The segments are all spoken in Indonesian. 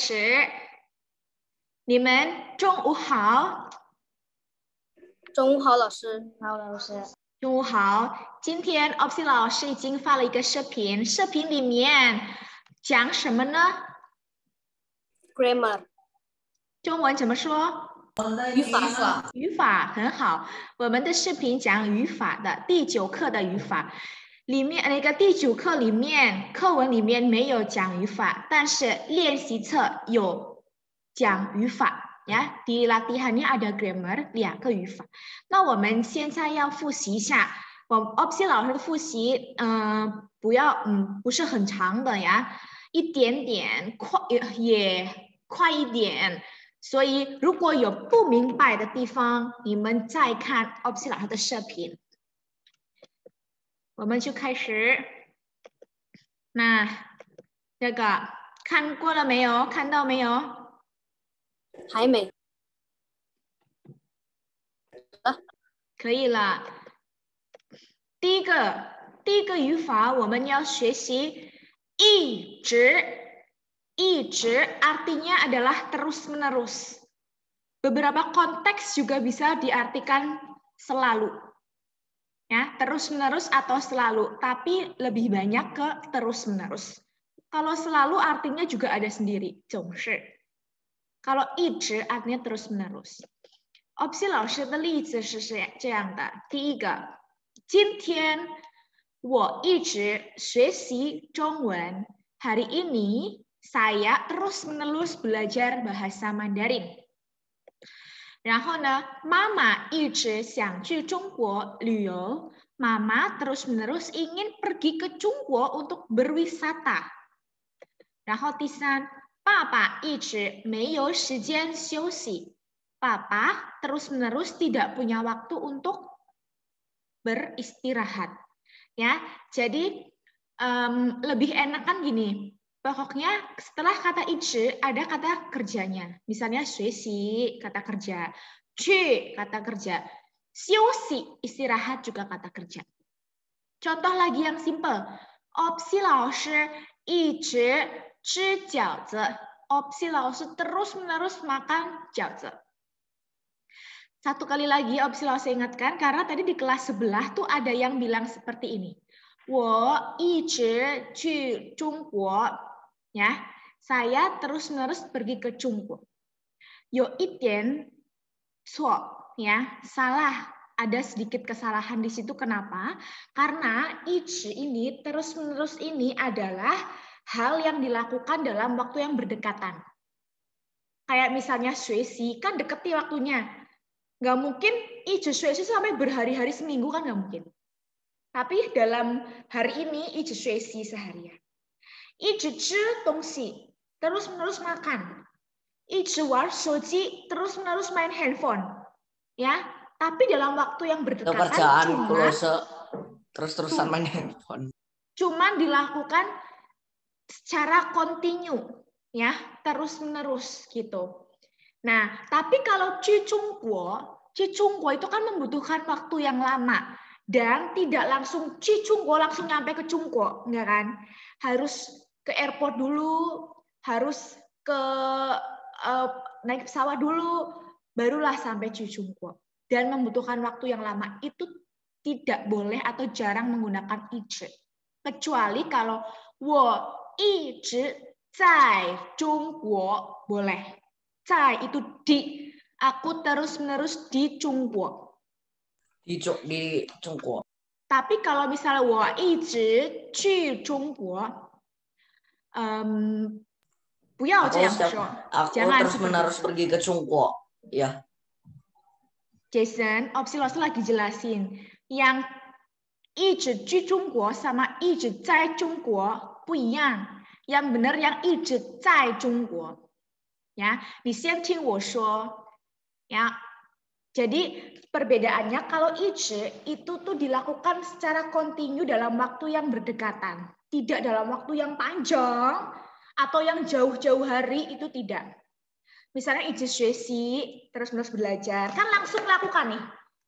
始。你们中午好。中午好，老师。好，老师。中午好。今天 Opsi 老师已经发了一个视频，视频里面讲什么呢 Grammar。中文怎么说？语法。语法很好。我们的视频讲语法的，第9课的语法。里面那个第9课里面课文里面没有讲语法，但是练习册有讲语法。Ya, di latihannya ada grammar 2个语法。那我们现在要复习一下，Opsi 老师的复习，不是很长的呀，一点点快也快一点。所以如果有不明白的地方，你们再看 Opsi 老师的视频。我们就开始。那这个看过了没有？看到没有？还没。可以了。第一个语法我们要学习一直。一直 artinya adalah terus menerus. Beberapa konteks juga bisa diartikan selalu. Ya, terus menerus atau selalu, tapi lebih banyak ke terus menerus. Kalau selalu artinya juga ada sendiri, 总是。kalau 一直 artinya terus menerus。Opsi 老师的例子是这样的，第一个，今天我一直学习中文。hari ini saya terus menerus belajar bahasa Mandarin。然后呢，妈妈一直想去中国旅游。Mama terus menerus ingin pergi ke 中国 untuk berwisata。然后第三，爸爸一直没有时间休息。Papa terus menerus tidak punya waktu untuk beristirahat. Ya, jadi lebih enak kan gini. Pokoknya setelah kata 一直 ada kata kerjanya. Misalnya 学习 kata kerja, 去 kata kerja, 休息 istirahat juga kata kerja. Contoh lagi yang simple. Opsi 老师一直吃饺子。Opsi 老师 terus menerus makan 饺子。Satu kali lagi Opsi 老师 ingatkan karena tadi di kelas sebelah tuh ada yang bilang seperti ini. 我一直去中国。Ya, saya terus-menerus pergi ke 中国。有一点错 ya, salah. Ada sedikit kesalahan di situ. Kenapa? Karena 一直 ini, terus-menerus ini adalah hal yang dilakukan dalam waktu yang berdekatan. Kayak misalnya 学习, kan deket nih waktunya. Nggak mungkin 一直学习 sampai berhari-hari seminggu, kan nggak mungkin. Tapi dalam hari ini 一直学习 seharian. 一直吃东西 terus-menerus makan. 一直玩手机 terus-menerus main handphone. Ya, tapi dalam waktu yang berdekatan kerjaan terus-terusan main handphone. Cuman dilakukan secara kontinu, ya, terus-menerus gitu. Nah, tapi kalau 去中国 itu kan membutuhkan waktu yang lama dan tidak langsung 去中国 langsung nyampe ke 中国, enggak kan? Harus ke airport dulu, harus ke naik pesawat dulu, barulah sampai 去中国. Dan membutuhkan waktu yang lama. Itu tidak boleh atau jarang menggunakan 一直. Kecuali kalau 我一直在中国 boleh. 在 itu di. Aku terus-menerus di 中国. Di 中国. Tapi kalau misalnya 我一直去中国 不要这样说。 Aku terus-menerus pergi ke 中国. Ya. Jason, Opsi 老师 lagi jelasin. Yang 一直去中国 sama 一直在中国 不一样. Yang benar yang 一直在中国. Ya, 你先听我说. Ya. Jadi perbedaannya kalau 一直 itu tuh dilakukan secara kontinu dalam waktu yang berdekatan. Tidak dalam waktu yang panjang atau yang jauh-jauh hari, itu tidak. Misalnya 一直学习 terus-menerus belajar, kan langsung lakukan nih.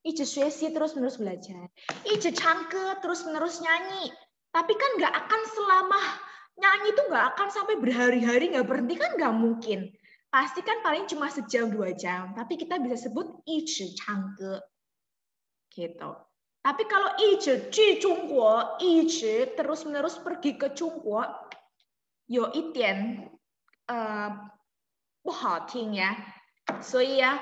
一直学习 terus-menerus belajar. 一直唱歌 terus-menerus nyanyi. Tapi kan nggak akan selama nyanyi itu nggak akan sampai berhari-hari nggak berhenti kan nggak mungkin. Pasti kan paling cuma sejam 2 jam. Tapi kita bisa sebut 一直唱歌 gitu. Tapi kalau 一直去中国，一直terus-menerus pergi ke Jungguo, 有一点不好听ya. 所以ya,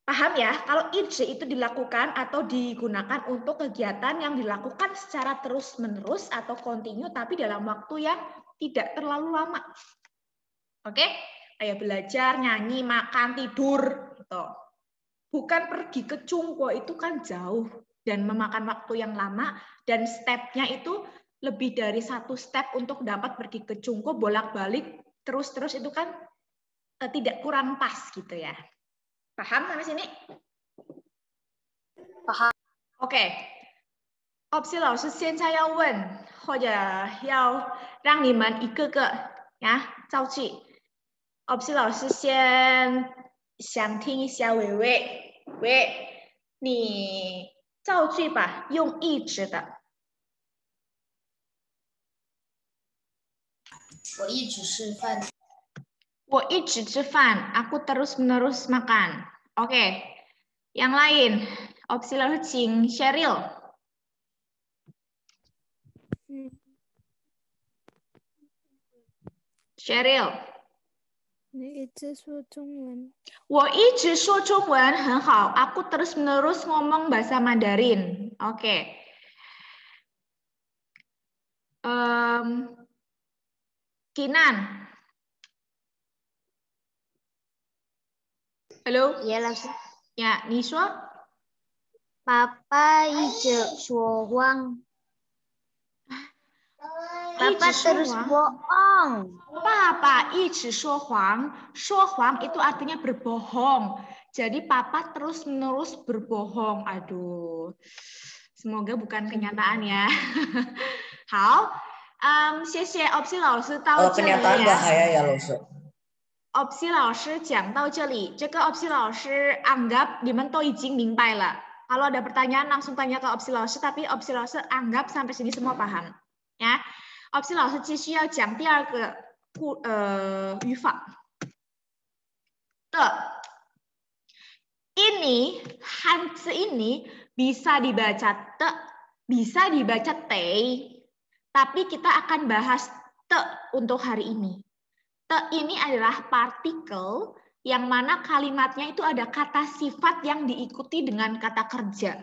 paham ya, kalau 一直itu dilakukan atau digunakan untuk kegiatan yang dilakukan secara terus-menerus atau kontinu tapi dalam waktu yang tidak terlalu lama. Oke? Kayak belajar, nyanyi, makan, tidur gitu. Bukan pergi ke Jungguo itu kan jauh dan memakan waktu yang lama dan stepnya itu lebih dari 1 step untuk dapat pergi ke Jungguo bolak-balik terus-terus itu kan tidak kurang pas gitu ya. Paham sampai sini? Paham. OK， opsi 老师现在要问，或者要让你们一个个呀造句。opsi 老师先想听一下伟伟，你造句吧，用一直的。我一直吃饭。我一直吃饭, aku terus-menerus makan. Oke. Yang lain, opsi lalu Cing Sheryl. Sheryl. 你一直说中文。我一直说中文很好. Aku terus-menerus ngomong bahasa Mandarin. Oke. Kinan. Halo. 叶老师，呀，你说。爸爸一直说谎。爸爸terus bohong. 爸爸一直说谎. 说谎 itu artinya berbohong. Jadi papa terus-menerus berbohong. Aduh. Semoga bukan kenyataan ya. 好，谢谢 opsi 老师到这里。kenyataan bahaya ya, 老师。opsi 老师讲到这里，这个 opsi 老师 anggap 你们都已经明白了。Kalau ada pertanyaan langsung tanya ke opsi 老师，tapi opsi 老师 anggap sampai sini semua paham. Ya, opsi 老师继续要讲第二个语法。的 ini Hanzi ini bisa dibaca te, bisa dibaca tei, tapi kita akan bahas te untuk hari ini. Te ini adalah partikel yang mana kalimatnya itu ada kata sifat yang diikuti dengan kata kerja.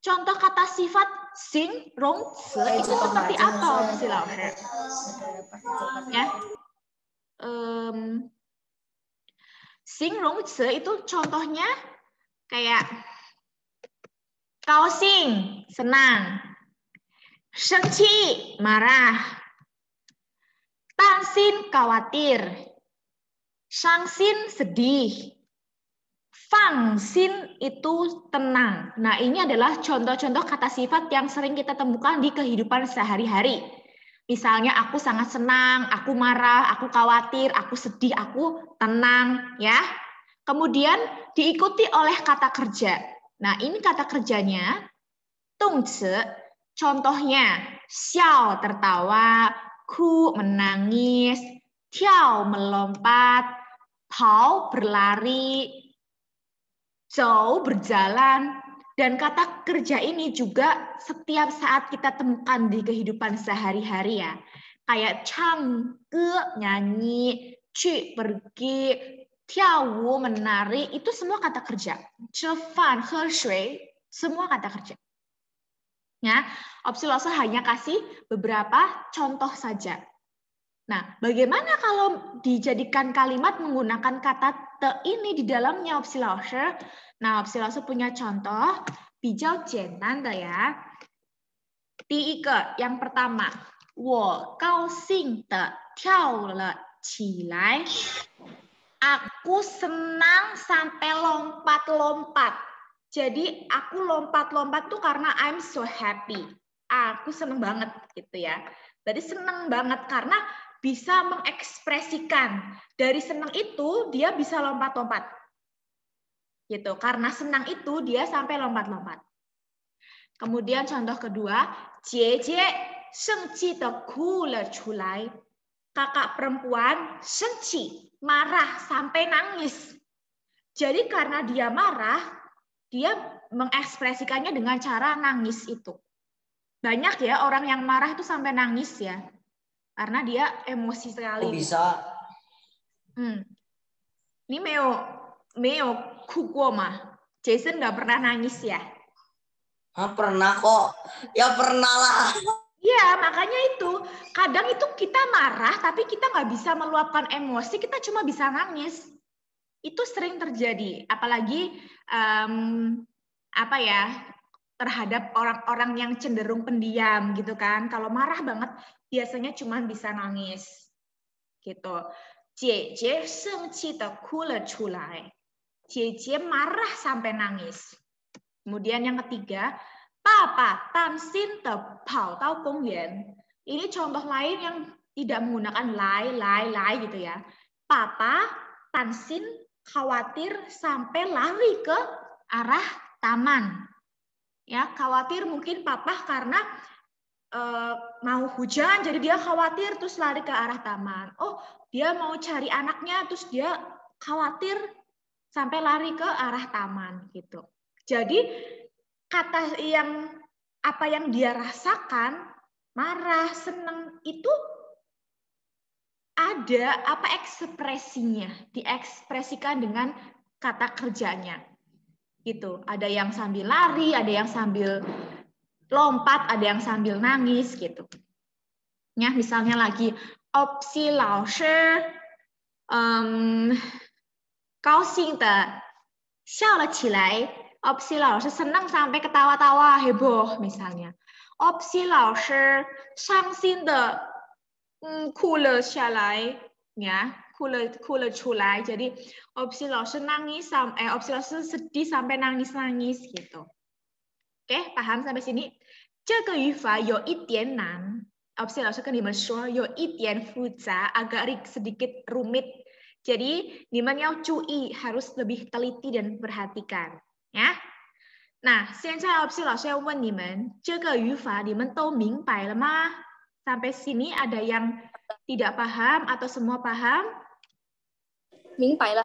Contoh kata sifat sing, rong, se itu seperti apa, opsi laoshi? Ya. Sing, rong, se itu contohnya kayak kaosing, senang, sengci, marah, tangsin, khawatir, shangsin, sedih, fangsin itu tenang. Nah, ini adalah contoh-contoh kata sifat yang sering kita temukan di kehidupan sehari-hari. Misalnya aku sangat senang, aku marah, aku khawatir, aku sedih, aku tenang, ya. Kemudian diikuti oleh kata kerja. Nah, ini kata kerjanya dongce. Contohnya xiao tertawa, ku menangis, tiao melompat, tao berlari, zhou berjalan. Dan kata kerja ini juga setiap saat kita temukan di kehidupan sehari-hari ya. Kayak chang, ke, nyanyi, cu, pergi, tiawu, menari, itu semua kata kerja. Cefan, he shui, semua kata kerja. Ya, opsi laoshi hanya kasih beberapa contoh saja. Nah, bagaimana kalau dijadikan kalimat menggunakan kata te ini di dalamnya opsi laoshi? Nah, opsi laoshi punya contoh, bijau jentan de ya. Yang pertama, 我高兴的跳了起来. Aku senang sampai lompat-lompat. Jadi aku lompat-lompat tuh karena I'm so happy. Aku seneng banget gitu ya. Berarti seneng banget karena bisa mengekspresikan. Dari senang itu dia bisa lompat-lompat. Gitu. Karena senang itu dia sampai lompat-lompat. Kemudian contoh kedua, Jie 生气的哭了出来. Kakak perempuan 生气, marah sampai nangis. Jadi karena dia marah, dia mengekspresikannya dengan cara nangis itu. Banyak ya orang yang marah itu sampai nangis ya. Karena dia emosi sekali. Kok bisa? Ini Meo kukuo mah. Jason nggak pernah nangis ya? Pernah kok. Ya pernah lah. Iya, makanya itu. Kadang itu kita marah, tapi kita nggak bisa meluapkan emosi, kita cuma bisa nangis. Itu sering terjadi, apalagi terhadap orang-orang yang cenderung pendiam gitu kan. Kalau marah banget, biasanya cuma bisa nangis. Gitu. Jie sengqi de ku le culai. Jie marah sampai nangis. Kemudian yang ketiga, Papa tansin de pao dao gongyuan. Ini contoh lain yang tidak menggunakan lai gitu ya. Papa tansin khawatir sampai lari ke arah taman. Ya, khawatir mungkin papa karena mau hujan jadi dia khawatir terus lari ke arah taman. Oh, dia mau cari anaknya terus dia khawatir sampai lari ke arah taman gitu. Jadi kata apa yang dia rasakan, marah, senang itu ada ekspresinya, diekspresikan dengan kata kerjanya. Gitu. Ada yang sambil lari, ada yang sambil lompat, ada yang sambil nangis gitu. Ya, misalnya lagi opsi lao shi高兴的笑了起来. Opsi lao shi senang sampai ketawa-tawa heboh misalnya. Opsi lao shi 伤心的哭了下来 ya. 哭了出来. Jadi opsi lao shi nangis opsi lao shi sedih sampai nangis-nangis gitu. Oke, paham sampai sini? 这个语法有一点难. Opsi lao shi跟你们说有一点复杂, agak sedikit rumit. Jadi, 你们要注意, harus lebih teliti dan perhatikan. Ya. Nah, 现在 opsi lao shi 要问你们, 这个语法你们都明白了吗? Sampai sini ada yang tidak paham atau semua paham? 明白了。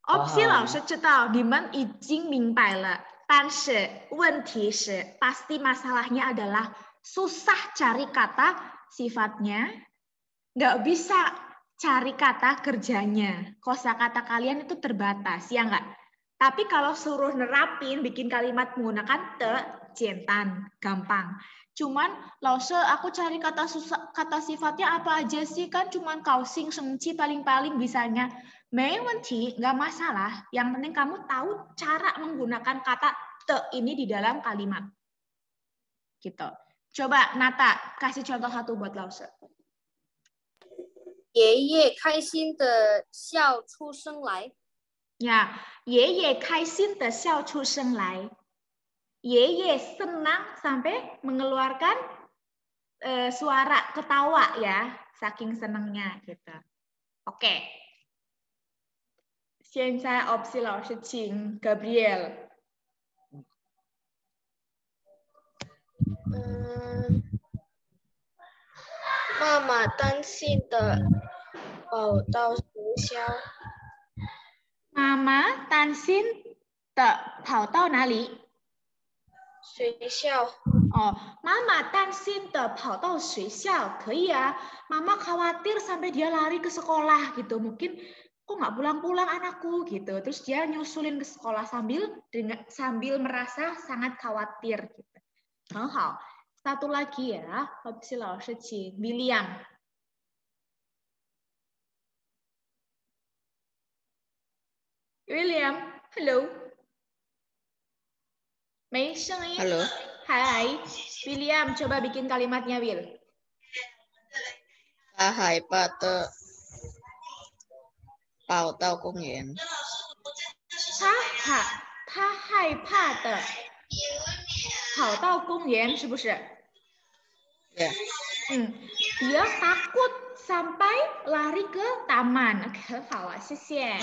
Opsi lao shi 知道你们已经明白了。但是问题是 pasti masalahnya adalah susah cari kata sifatnya, nggak bisa cari kata kerjanya. Kosakata kalian itu terbatas, ya nggak? Tapi kalau suruh nerapin, bikin kalimat menggunakan te, jentan, gampang. Cuman, lause aku cari kata sifatnya apa aja sih? Kan cuman kausing, sengci, paling-paling bisanya. Mewenti, nggak masalah. Yang penting kamu tahu cara menggunakan kata te ini di dalam kalimat. Gitu. Coba, Nata, kasih contoh satu buat lause. 爷爷开心的笑出声来。 Ya, 爷爷开心的笑出声来. Ye senang sampai mengeluarkan suara ketawa ya, saking senangnya gitu. Oke. 现在 opsi 老师请 Gabriel. 妈妈担心的跑到学校。妈妈担心的跑到哪里？ 学校。 Oh, 妈妈担心的跑到学校 可以ya. Mama khawatir sampai dia lari ke sekolah gitu. Mungkin kok nggak pulang-pulang anakku gitu. Terus dia nyusulin ke sekolah sambil merasa sangat khawatir gitu. 很好. Satu lagi ya, opsi 老师请 William. William, hello. 没声音。 Halo. Hai, William, coba bikin kalimatnya, Will. 他害怕的跑到公园。他害怕的跑到公园，是不是？ Ya. Dia takut sampai lari ke taman. Oke, 好啊，谢谢。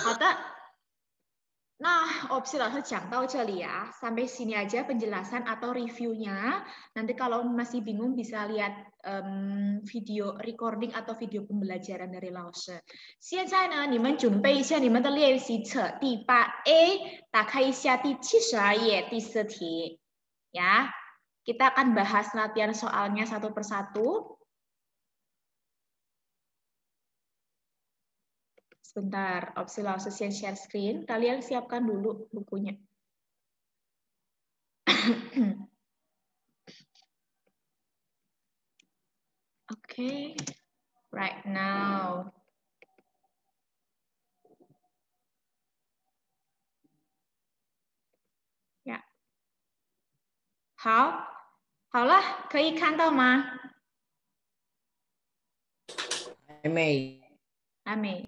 好的。Nah, opsi langsung 讲到这里ya. Sampai sini aja penjelasan atau reviewnya. Nanti kalau masih bingung bisa lihat video recording atau video pembelajaran dari 老师。现在呢，你们准备一下你们的练习册第8A， 打开一下第72页第4题。Ya, kita akan bahas latihan soalnya satu persatu. Sebentar, opsi langsung share screen. Kalian siapkan dulu bukunya. Okay, right now. Ya. 好，好了，可以看到吗？还没。还没。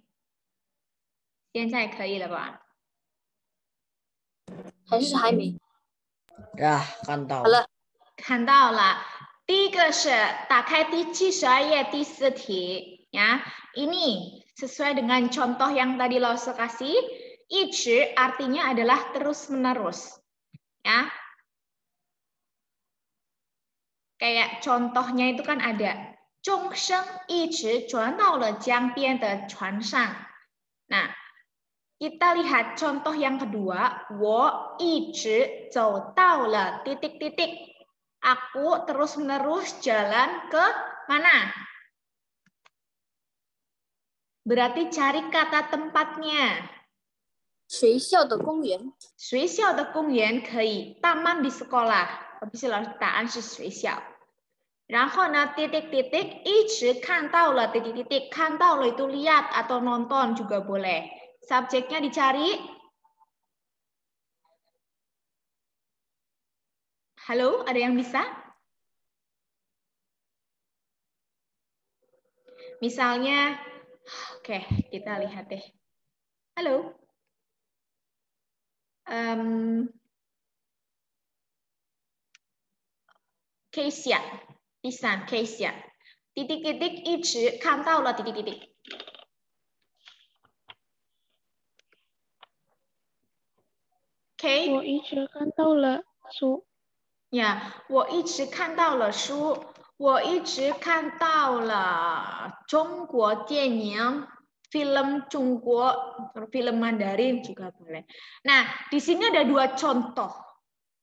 现在可以了吧？还是还没。Ya, 看到好了。看到了。第一个是打开第72页第4题ya. Ini sesuai dengan contoh yang tadi lo kasih. 一直 artinya adalah terus menerus. Ya. Kayak contohnya itu kan ada 钟声一直转到了江边的船上. Nah, kita lihat contoh yang kedua, 我一直走到了 titik-titik. Aku terus-menerus jalan ke mana? Berarti cari kata tempatnya. 学校的公园。学校的公园可以 taman di sekolah. Tapi答案是学校。然后呢 titik-titik 一直看到了 titik-titik. 看到了 itu lihat atau nonton juga boleh. Subjeknya dicari. Halo, ada yang bisa? Misalnya, oke, kita lihat deh. Halo. Keisha, Isan, Keisha. Titik-titik 一直看到了 titik-titik. OK。我一直看到了书。呀，我一直看到了书，我一直看到了中国电影, film Jungko, film Mandarin juga boleh. Nah, di sini ada dua contoh,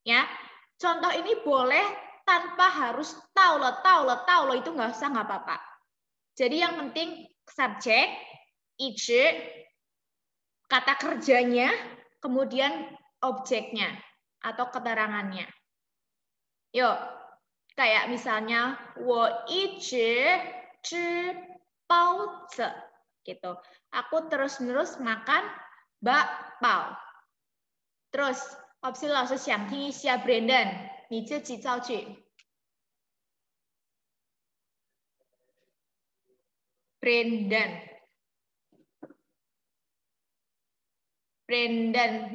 ya. Contoh ini boleh tanpa harus tahu lo itu nggak usah nggak apa-apa. Jadi yang penting subjek, 一直, kata kerjanya, kemudian objeknya atau keterangannya. Yuk, kayak misalnya 我一直吃包子 gitu. Aku terus-menerus makan bakpao. Terus, opsi 老师想听一下 Brandon, 你自己造句。Brandon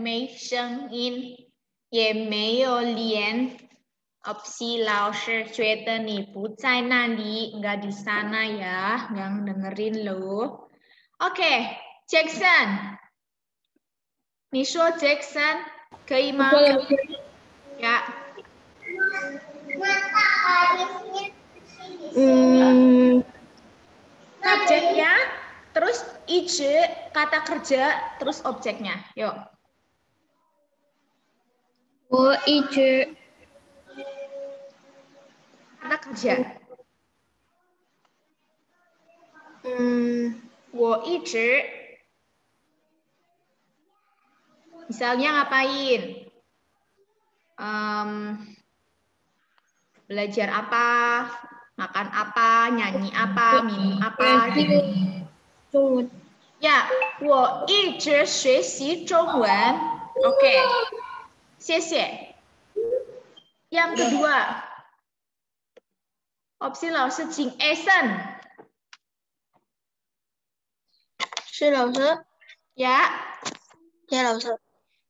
没声音，也没有脸。Opsi 老师觉得你不在那里, nggak di sana ya, nggak dengerin lo. Oke, Jackson. 你说 Jackson 可以吗？呀。Subjeknya, terus 一直 kata kerja, terus objeknya. Yuk. 我一直 kata kerja. 我一直 misalnya ngapain? Belajar apa? Makan apa? Nyanyi apa? Minum apa? Gitu. 中文 Ya, 我一直学习中文. Oke. 谢谢. Yang kedua. Opsi 老师请 Eason. 是老师。Ya. Ya, 老师。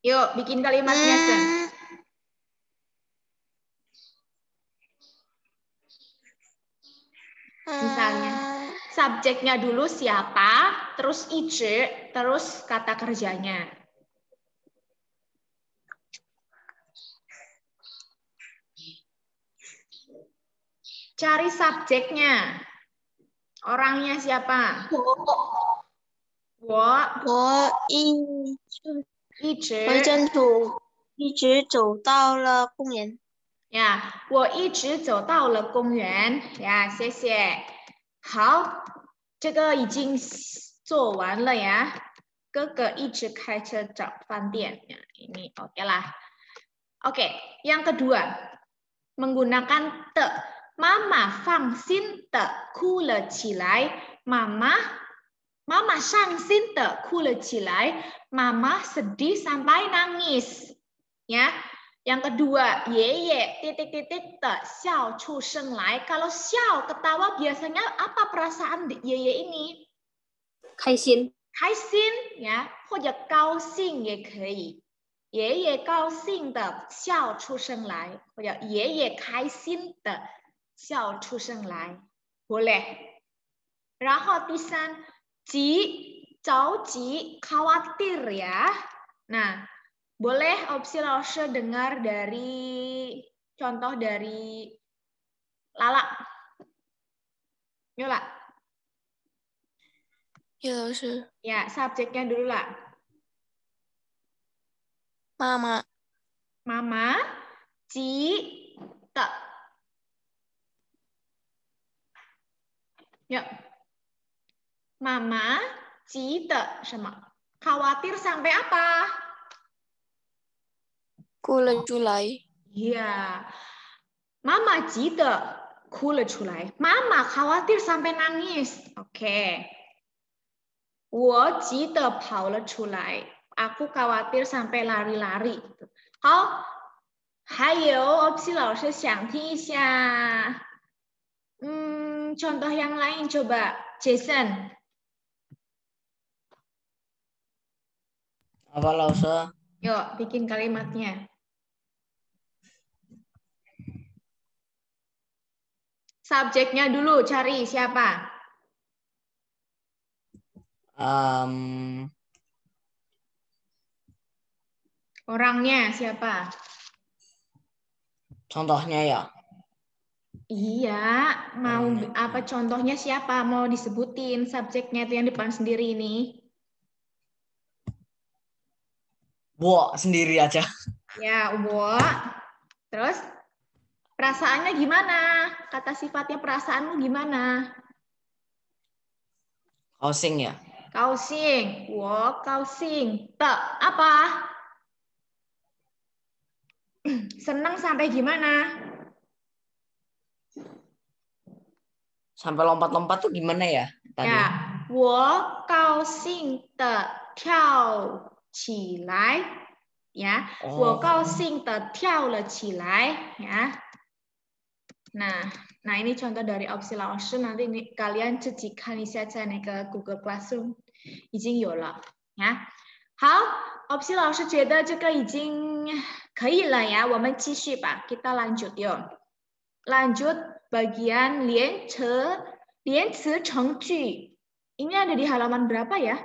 Yuk, bikin kalimatnya, Eason. Misalnya, subjeknya dulu siapa, terus 一直, terus kata kerjanya. Cari subjeknya. Orangnya siapa? 我一直真土一直走到了公园。呀，我一直走到了公园呀，谢谢。好，这个已经做完了呀。哥哥一直开车找饭店ya, ini oke lah. Oke, yang kedua menggunakan te. Mama 放心的哭了起来。Mama 伤心的哭了起来。Mama sedih sampai nangis. Ya. Yang kedua, ye titik-titik te 笑出声来. Kalau 笑 ketawa biasanya apa perasaan ye ini? 开心，开心 ya, 或者高兴也可以。爷爷高兴的笑出声来，或者爷爷开心的笑出声来 boleh. 然后第三，急着急 khawatir ya. Nah, boleh opsi Lause dengar dari contoh dari Lala. Yuk, La. 叶老师， Ya, subjeknya dulu lah. 妈妈， Mama 急的 Yuk. Mama 急的什么 khawatir sampai apa? 哭了出来， Iya. Mama 急的哭了出来。Mama khawatir sampai nangis. Oke. 我急的跑了出来。Aku khawatir sampai lari-lari. 好，还有 opsi 老师想听一下。Contoh yang lain coba, Jason. Apa Lause? Yuk, bikin kalimatnya. Subjeknya dulu, cari siapa? Orangnya siapa? Contohnya ya. Iya, mau apa contohnya siapa? Mau disebutin subjeknya itu yang depan sendiri ini. Wo sendiri aja. Ya, wo. Terus perasaannya gimana? Kata sifatnya perasaanmu gimana? Housing ya. Kausing, wo kausing. Te apa? Senang sampai gimana? Sampai lompat-lompat tuh gimana ya tadi? Ya, 我高兴的跳起来 ya, 我高兴的跳了起来 ya. Nah ini contoh dari opsi Laoshi, nanti ini kalian 自己看一下在那个 Google Classroom 已经有了 ya. 好，opsi Laoshi 觉得这个已经可以了ya, 我们继续吧, kita lanjut yuk. Lanjut bagian 连词成句. Ini ada di halaman berapa ya?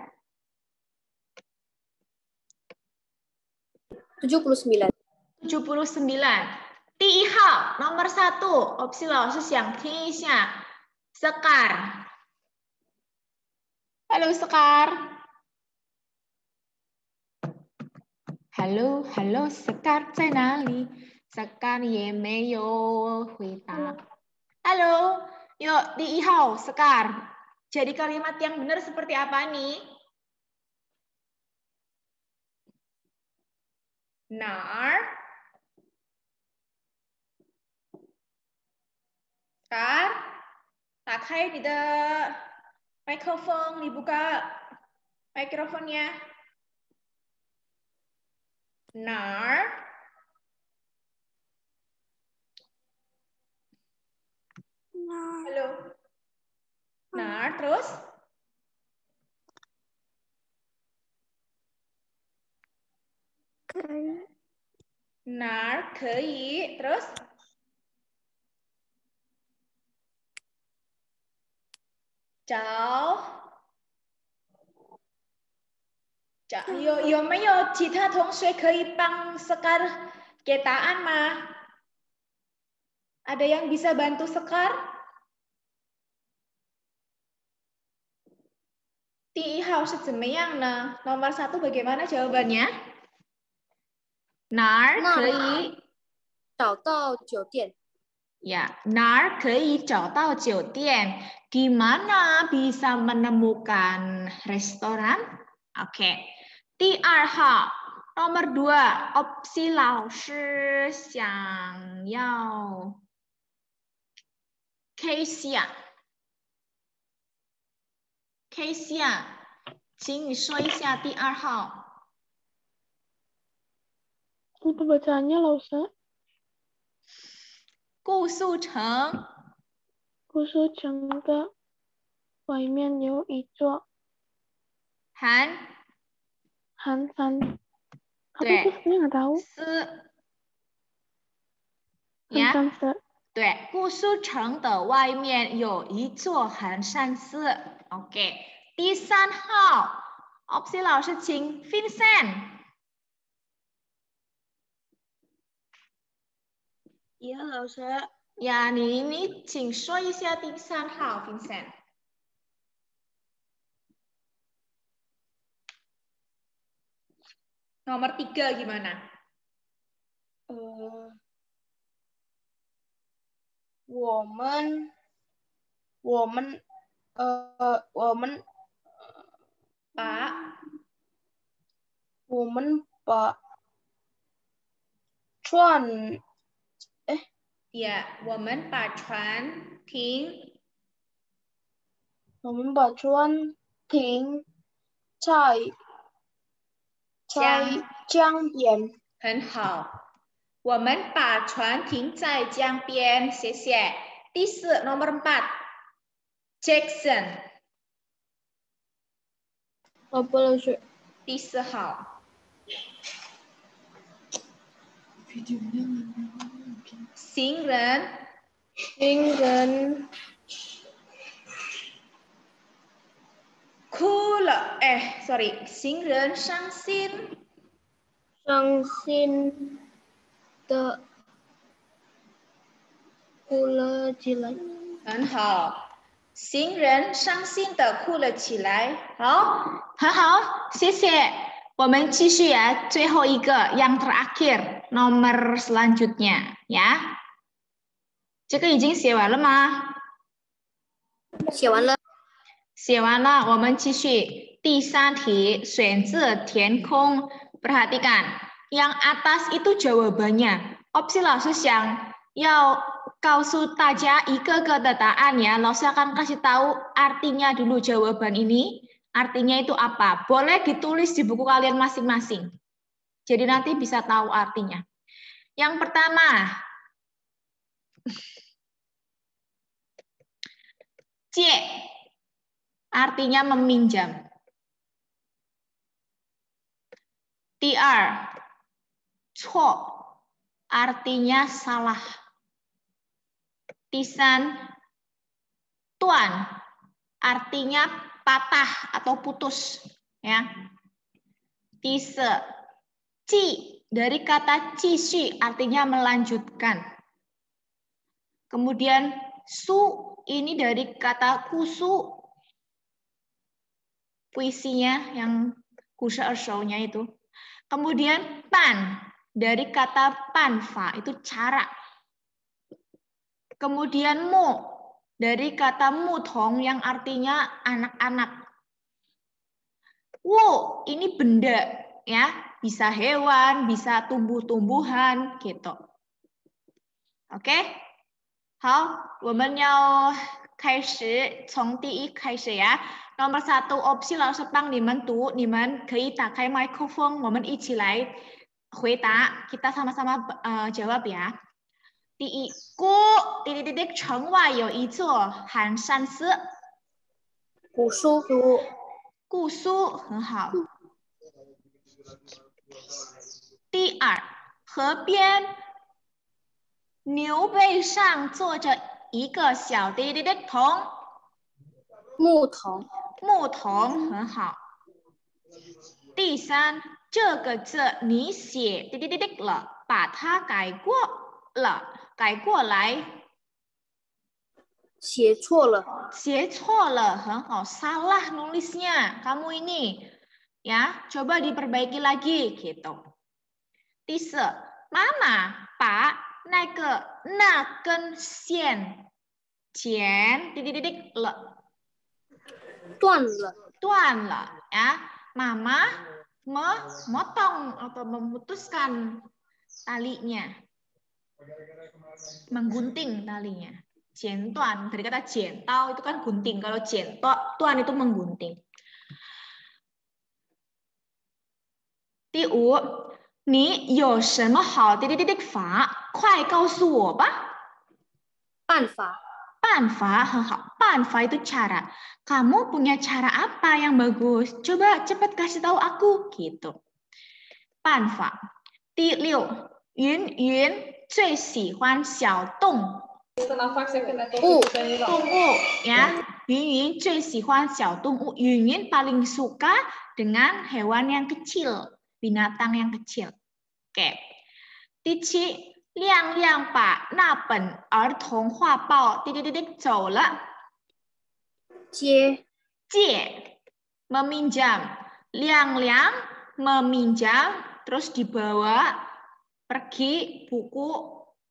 79。 79. 第一号 nomor 1 opsi 老师想听一下 Sekar. Halo Sekar. Halo Sekar 在哪里 Sekar 也没有回答 Halo, yuk 第一号 Sekar. Jadi kalimat yang benar seperti apa nih? Nar. Sekar. 打开你的麦克风，你buka mikrofonnya. Nar. Halo. Nar, terus? Nar, 可以, terus? Chào. 有没有其他同学可以帮 Sekar 解答案吗 Ada yang bisa bantu Sekar? Tiihao ne? Nomor 1 bagaimana jawabannya? Nar kei 找到酒店 ya, nar kei 找到酒店. Di mana bisa menemukan restoran? Oke. 第二号 nomor 2 opsi 老师想要 Kesia 请你说一下第2号 Itu bacaannya lah Ustaz. 顾宿城顾宿城的外面有一座寒寒山。Apa对 itu sebenarnya nggak tahu. 寒山寺。对，顾宿城的外面有一座寒山寺。OK， 第3号 opsi 老师请 Vincent。 Iya, 老师。呀，你请说一下第3号 Vincent。 Nomor 3 gimana? 我们把船 Ya, 我们把船停。 我们把船停在江边。 很好，我们把船停在江边，谢谢。第4 nomor 4 Jackson。 apa 老师？ 第4号。 行人哭了，sorry， 行人伤心的哭了起来。很好，行人伤心的哭了起来。好，很好，谢谢。我们继续ya, 最后一个 yang terakhir nomor selanjutnya ya. 这个已经写完了吗？写完了。写完了，我们继续第3题，选择填空。Perhatikan, yang atas itu jawabannya. Opsi 老师想要告诉大家一个个的答案ya. 老师akan kasih tahu artinya dulu jawaban ini. Artinya itu apa? Boleh ditulis di buku kalian masing-masing. Jadi nanti bisa tahu artinya. Yang pertama, C. Artinya meminjam. 第2, 错 artinya salah. 第3, 断 artinya patah atau putus ya. 第4, 继 dari kata 继续 artinya melanjutkan. Kemudian su ini dari kata kusu, puisinya yang kusa ersaunya itu. Kemudian pan dari kata panfa itu cara. Kemudian mu dari kata mutong yang artinya anak-anak. Wo ini benda ya, bisa hewan, bisa tumbuh-tumbuhan gitu. Oke? 好，我们要开始从第一开始呀。Nomor 1 opsi 老师帮你们读，你们可以打开麦克风，我们一起来回答，kita sama-sama jawab ya。第1，城外有一座寒山寺。古书。故苏很好。第2，河边牛背上坐着一个小童。牧童。牧童很好。第3，这个字你写了，把它改过了。改过来。写错了。写错了，很好。Salah nulisnya kamu ini. Ya, coba diperbaiki lagi gitu. 第四，妈妈把那根线剪了，断了ya. Mama memotong atau memutuskan talinya, menggunting talinya. 剪断 dari kata 剪刀 itu kan gunting, kalau 剪断 itu menggunting. 第五，你有什么好法？快告诉我吧。办法。办法很好，办法 itu cara. Kamu punya cara apa yang bagus? Coba cepat kasih tahu aku gitu. 办法。第六，云云最喜欢小动物ya. Yun最喜欢小动物. Yun paling suka dengan hewan yang kecil, binatang yang kecil. Oke. 第七，亮亮把那本儿童画报走了。借 meminjam. Liang meminjam terus dibawa pergi buku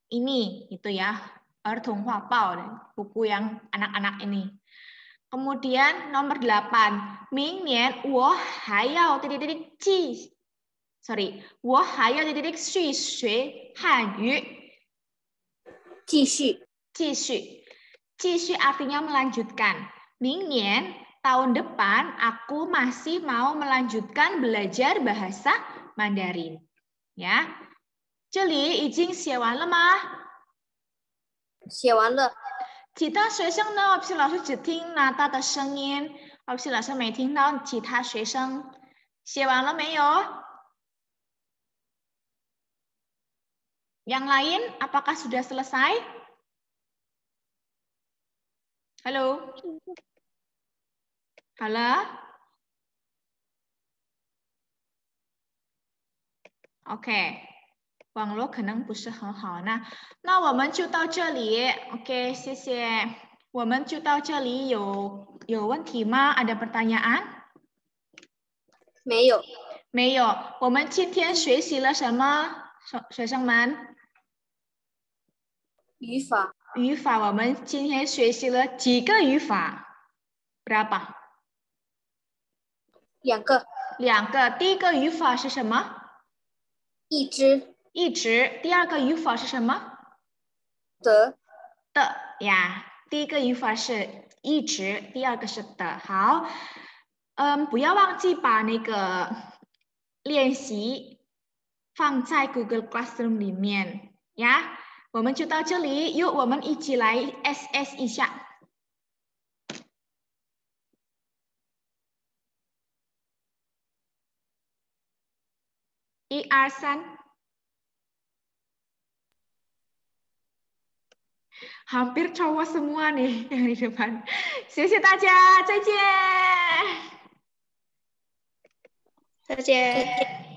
ini gitu ya. 儿童画报 buku yang anak-anak ini. Kemudian nomor 8, 明年我还要我还要续学汉语。继续 artinya melanjutkan. 明年 tahun depan aku masih mau melanjutkan belajar bahasa Mandarin. Ya. 这里已经写完了吗？写完了。其他学生呢？我不是老师只听娜娜的声音，我不是老师没听到其他学生写完了没有？ Yang lain, apakah sudah selesai? Halo? Halo? OK. 网络可能不是很好，那我们就到这里。OK， 谢谢。我们就到这里，有问题吗？ Ada pertanyaan？ 没有。没有。我们今天学习了什么，学生们？语法。语法，我们今天学习了几个语法 ？Berapa？ 2个。2个。第一个语法是什么？一直。第二个语法是什么？的呀。第一个语法是一直，第二个是的。好，不要忘记把那个练习放在 Google Classroom 里面呀。我们就到这里，我们一起来 SS 一下。1、2、3。 Hampir cowok semua nih yang di depan. 谢谢大家，再见。再见。